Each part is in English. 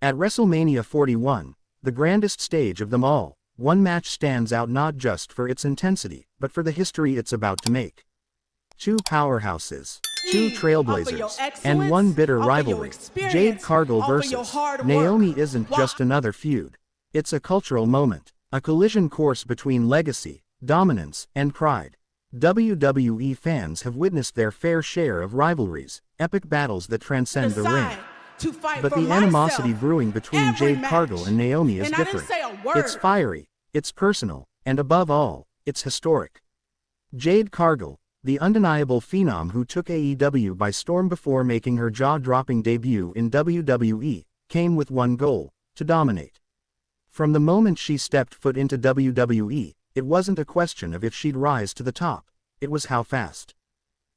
At WrestleMania 41, the grandest stage of them all, one match stands out not just for its intensity, but for the history it's about to make. Two powerhouses, two trailblazers, and one bitter rivalry. Jade Cargill versus Naomi isn't just another feud. It's a cultural moment, a collision course between legacy, dominance, and pride. WWE fans have witnessed their fair share of rivalries, epic battles that transcend the ring. But the animosity brewing between Jade Cargill and Naomi is different. It's fiery, it's personal, and above all, it's historic. Jade Cargill, the undeniable phenom who took AEW by storm before making her jaw-dropping debut in WWE, came with one goal: to dominate. From the moment she stepped foot into WWE, it wasn't a question of if she'd rise to the top, it was how fast.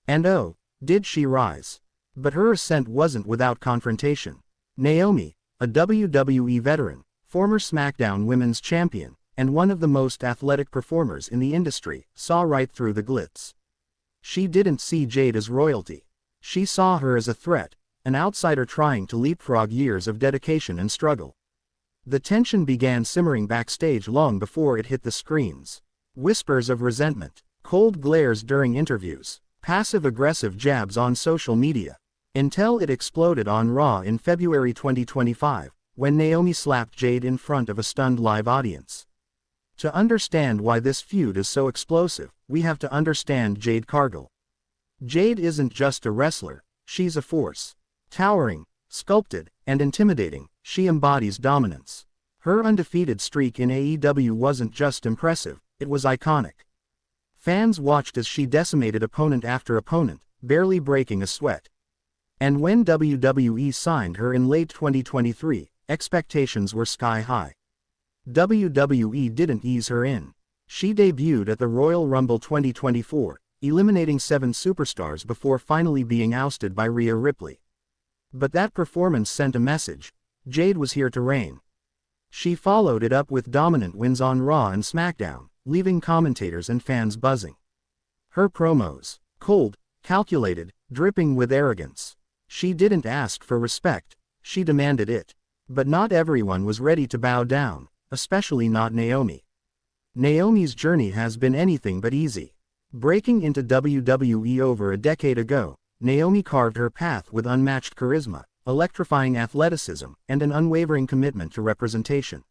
And oh, did she rise. But her ascent wasn't without confrontation. Naomi, a WWE veteran, former SmackDown Women's Champion, and one of the most athletic performers in the industry, saw right through the glitz. She didn't see Jade as royalty. She saw her as a threat, an outsider trying to leapfrog years of dedication and struggle. The tension began simmering backstage long before it hit the screens. Whispers of resentment, cold glares during interviews, passive-aggressive jabs on social media, until it exploded on Raw in February 2025, when Naomi slapped Jade in front of a stunned live audience. To understand why this feud is so explosive, we have to understand Jade Cargill. Jade isn't just a wrestler, she's a force. Towering, sculpted, and intimidating, she embodies dominance. Her undefeated streak in AEW wasn't just impressive, it was iconic. Fans watched as she decimated opponent after opponent, barely breaking a sweat. And when WWE signed her in late 2023, expectations were sky high. WWE didn't ease her in. She debuted at the Royal Rumble 2024, eliminating 7 superstars before finally being ousted by Rhea Ripley. But that performance sent a message: Jade was here to reign. She followed it up with dominant wins on Raw and SmackDown, leaving commentators and fans buzzing. Her promos, cold, calculated, dripping with arrogance. She didn't ask for respect, she demanded it. But not everyone was ready to bow down, especially not Naomi. Naomi's journey has been anything but easy. Breaking into WWE over a decade ago, Naomi carved her path with unmatched charisma, electrifying athleticism, and an unwavering commitment to representation.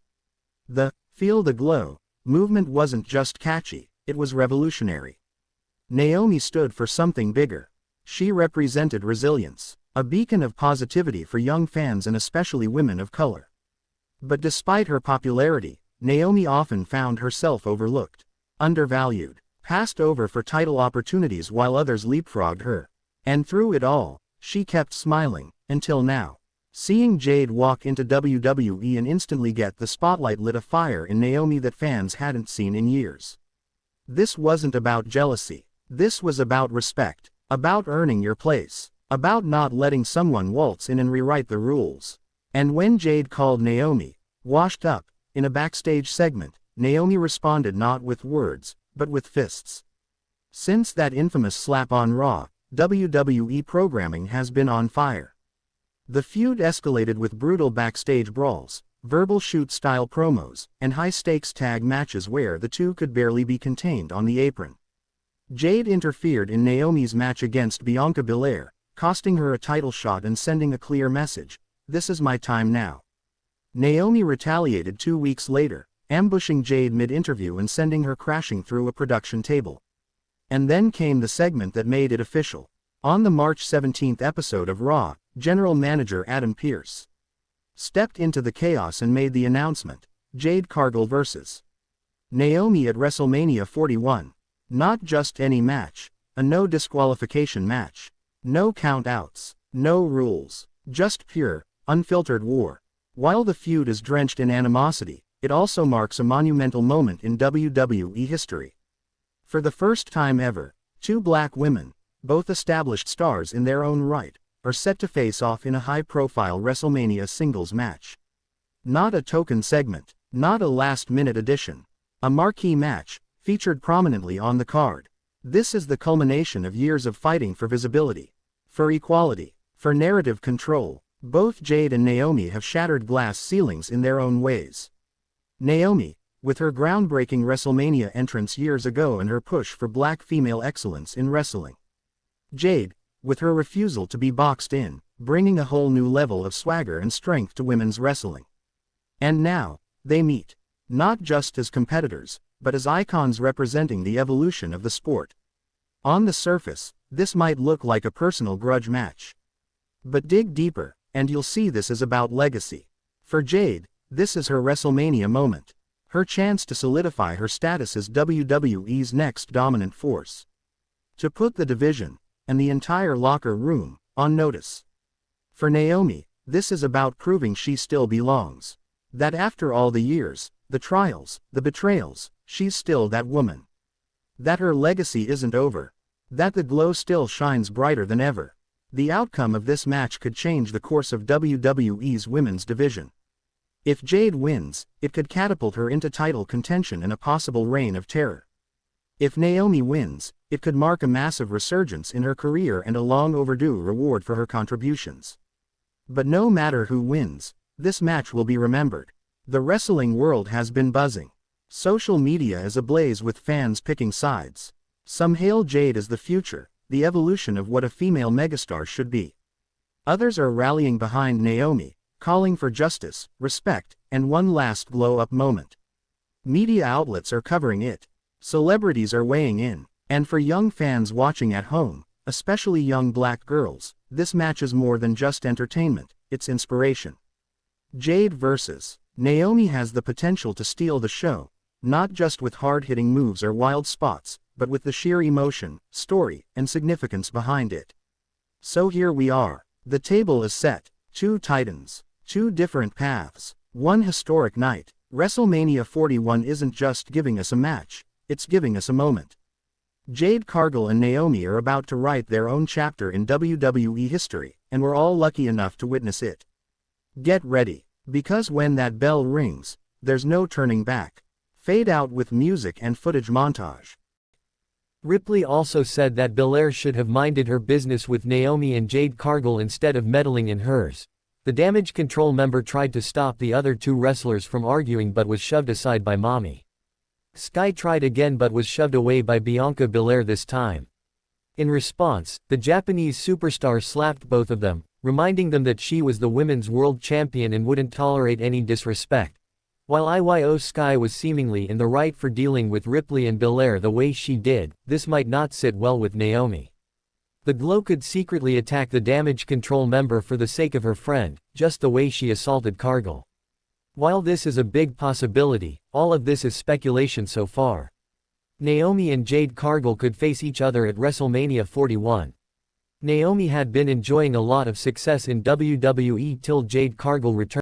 The "Feel the Glow" movement wasn't just catchy, it was revolutionary. Naomi stood for something bigger. She represented resilience, a beacon of positivity for young fans and especially women of color. But despite her popularity, Naomi often found herself overlooked, undervalued, passed over for title opportunities while others leapfrogged her. And through it all, she kept smiling, until now. Seeing Jade walk into WWE and instantly get the spotlight lit a fire in Naomi that fans hadn't seen in years. This wasn't about jealousy. This was about respect, about earning your place, about not letting someone waltz in and rewrite the rules. And when Jade called Naomi washed up in a backstage segment, Naomi responded not with words, but with fists. Since that infamous slap on Raw, WWE programming has been on fire. The feud escalated with brutal backstage brawls, verbal shoot-style promos, and high-stakes tag matches where the two could barely be contained on the apron. Jade interfered in Naomi's match against Bianca Belair, costing her a title shot and sending a clear message: "This is my time now." Naomi retaliated 2 weeks later, ambushing Jade mid-interview and sending her crashing through a production table. And then came the segment that made it official. On the March 17 episode of Raw, General Manager Adam Pearce stepped into the chaos and made the announcement: Jade Cargill vs. Naomi at WrestleMania 41. Not just any match, a no disqualification match. No count-outs, no rules, just pure, unfiltered war. While the feud is drenched in animosity, it also marks a monumental moment in WWE history. For the first time ever, two black women, both established stars in their own right, are set to face off in a high-profile WrestleMania singles match. Not a token segment, not a last-minute addition. A marquee match, featured prominently on the card. This is the culmination of years of fighting for visibility, for equality, for narrative control. Both Jade and Naomi have shattered glass ceilings in their own ways. Naomi, with her groundbreaking WrestleMania entrance years ago and her push for black female excellence in wrestling. Jade, with her refusal to be boxed in, bringing a whole new level of swagger and strength to women's wrestling. And now, they meet. Not just as competitors, but as icons representing the evolution of the sport. On the surface, this might look like a personal grudge match. But dig deeper, and you'll see this is about legacy. For Jade, this is her WrestleMania moment. Her chance to solidify her status as WWE's next dominant force. To put the division, and the entire locker room, on notice. For Naomi, this is about proving she still belongs. That after all the years, the trials, the betrayals, she's still that woman. That her legacy isn't over. That the glow still shines brighter than ever. The outcome of this match could change the course of WWE's women's division. If Jade wins, it could catapult her into title contention and a possible reign of terror. If Naomi wins, it could mark a massive resurgence in her career and a long overdue reward for her contributions. But no matter who wins, this match will be remembered. The wrestling world has been buzzing. Social media is ablaze with fans picking sides. Some hail Jade as the future, the evolution of what a female megastar should be. Others are rallying behind Naomi, calling for justice, respect, and one last glow-up moment. Media outlets are covering it. Celebrities are weighing in, and for young fans watching at home, especially young black girls, this match is more than just entertainment, it's inspiration. Jade vs. Naomi has the potential to steal the show, not just with hard-hitting moves or wild spots, but with the sheer emotion, story, and significance behind it. So here we are. The table is set. Two titans. Two different paths. One historic night. WrestleMania 41 isn't just giving us a match, it's giving us a moment. Jade Cargill and Naomi are about to write their own chapter in WWE history, and we're all lucky enough to witness it. Get ready, because when that bell rings, there's no turning back. Fade out with music and footage montage. Ripley also said that Belair should have minded her business with Naomi and Jade Cargill instead of meddling in hers. The Damage Control member tried to stop the other two wrestlers from arguing but was shoved aside by Mommy. Sky tried again but was shoved away by Bianca Belair this time. In response, the Japanese superstar slapped both of them, reminding them that she was the women's world champion and wouldn't tolerate any disrespect. While IYO Sky was seemingly in the right for dealing with Ripley and Belair the way she did, this might not sit well with Naomi. The Glow could secretly attack the Damage Control member for the sake of her friend, just the way she assaulted Cargill. While this is a big possibility, all of this is speculation so far. Naomi and Jade Cargill could face each other at WrestleMania 41. Naomi had been enjoying a lot of success in WWE till Jade Cargill returned.